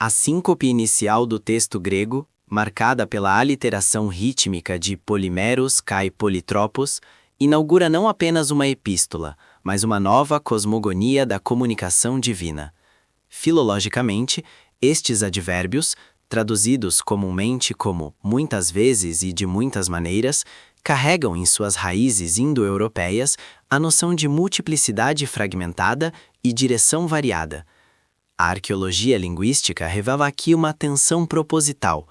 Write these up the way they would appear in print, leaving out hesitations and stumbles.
A síncope inicial do texto grego, marcada pela aliteração rítmica de polímeros kai politropos, inaugura não apenas uma epístola, mas uma nova cosmogonia da comunicação divina. Filologicamente, estes advérbios, traduzidos comumente como muitas vezes e de muitas maneiras, carregam em suas raízes indo-europeias a noção de multiplicidade fragmentada e direção variada. A arqueologia linguística revela aqui uma atenção proposital.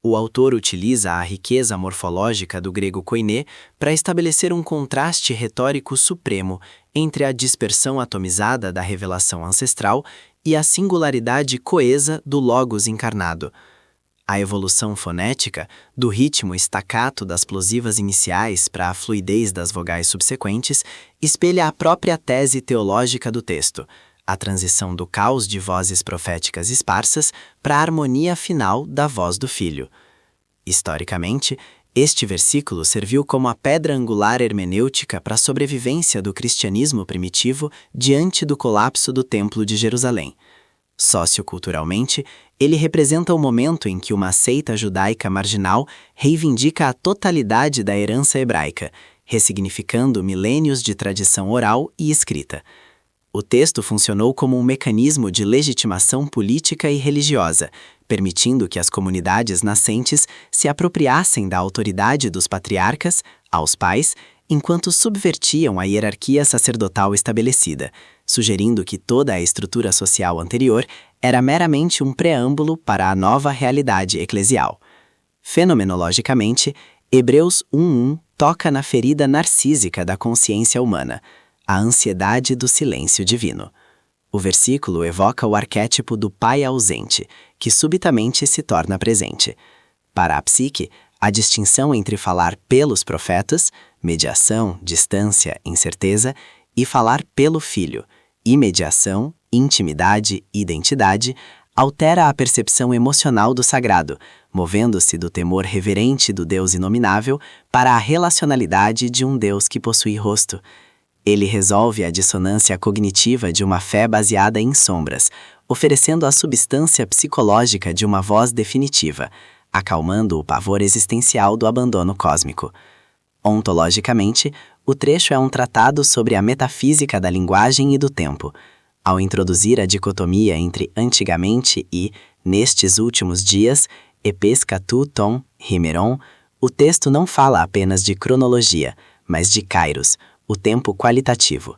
O autor utiliza a riqueza morfológica do grego koiné para estabelecer um contraste retórico supremo entre a dispersão atomizada da revelação ancestral e a singularidade coesa do logos encarnado. A evolução fonética, do ritmo staccato das plosivas iniciais para a fluidez das vogais subsequentes, espelha a própria tese teológica do texto, a transição do caos de vozes proféticas esparsas para a harmonia final da voz do Filho. Historicamente, este versículo serviu como a pedra angular hermenêutica para a sobrevivência do cristianismo primitivo diante do colapso do Templo de Jerusalém. Socioculturalmente, ele representa o momento em que uma seita judaica marginal reivindica a totalidade da herança hebraica, ressignificando milênios de tradição oral e escrita. O texto funcionou como um mecanismo de legitimação política e religiosa, permitindo que as comunidades nascentes se apropriassem da autoridade dos patriarcas, aos pais, enquanto subvertiam a hierarquia sacerdotal estabelecida, sugerindo que toda a estrutura social anterior era meramente um preâmbulo para a nova realidade eclesial. Fenomenologicamente, Hebreus 1:1 toca na ferida narcísica da consciência humana, a ansiedade do silêncio divino. O versículo evoca o arquétipo do pai ausente, que subitamente se torna presente. Para a psique, a distinção entre falar pelos profetas, mediação, distância, incerteza, e falar pelo filho, imediação, intimidade, identidade, altera a percepção emocional do sagrado, movendo-se do temor reverente do Deus inominável para a relacionalidade de um Deus que possui rosto. Ele resolve a dissonância cognitiva de uma fé baseada em sombras, oferecendo a substância psicológica de uma voz definitiva, acalmando o pavor existencial do abandono cósmico. Ontologicamente, o trecho é um tratado sobre a metafísica da linguagem e do tempo. Ao introduzir a dicotomia entre antigamente e nestes últimos dias, epescatu ton himeron, o texto não fala apenas de cronologia, mas de kairos, o tempo qualitativo.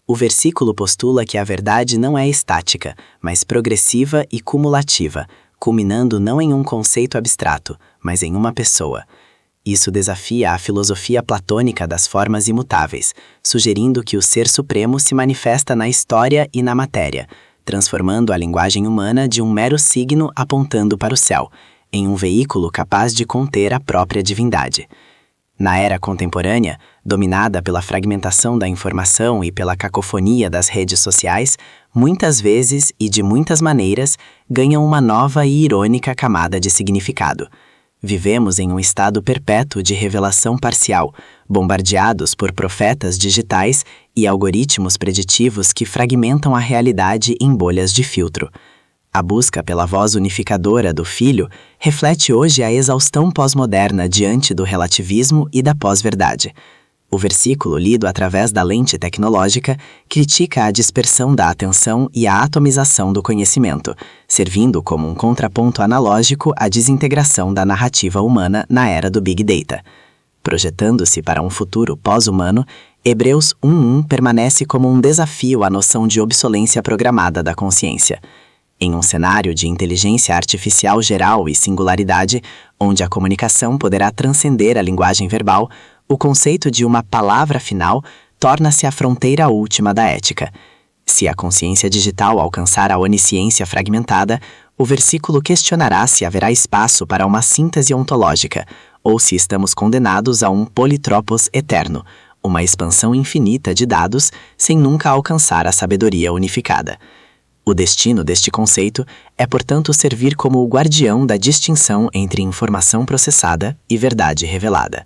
O versículo postula que a verdade não é estática, mas progressiva e cumulativa, culminando não em um conceito abstrato, mas em uma pessoa. Isso desafia a filosofia platônica das formas imutáveis, sugerindo que o Ser Supremo se manifesta na história e na matéria, transformando a linguagem humana de um mero signo apontando para o céu, em um veículo capaz de conter a própria divindade. Na era contemporânea, dominada pela fragmentação da informação e pela cacofonia das redes sociais, muitas vezes e de muitas maneiras ganham uma nova e irônica camada de significado. Vivemos em um estado perpétuo de revelação parcial, bombardeados por profetas digitais e algoritmos preditivos que fragmentam a realidade em bolhas de filtro. A busca pela voz unificadora do Filho reflete hoje a exaustão pós-moderna diante do relativismo e da pós-verdade. O versículo, lido através da lente tecnológica, critica a dispersão da atenção e a atomização do conhecimento, servindo como um contraponto analógico à desintegração da narrativa humana na era do Big Data. Projetando-se para um futuro pós-humano, Hebreus 1:1 permanece como um desafio à noção de obsolência programada da consciência. Em um cenário de inteligência artificial geral e singularidade, onde a comunicação poderá transcender a linguagem verbal, o conceito de uma palavra final torna-se a fronteira última da ética. Se a consciência digital alcançar a onisciência fragmentada, o versículo questionará se haverá espaço para uma síntese ontológica, ou se estamos condenados a um politropos eterno, uma expansão infinita de dados sem nunca alcançar a sabedoria unificada. O destino deste conceito é, portanto, servir como o guardião da distinção entre informação processada e verdade revelada.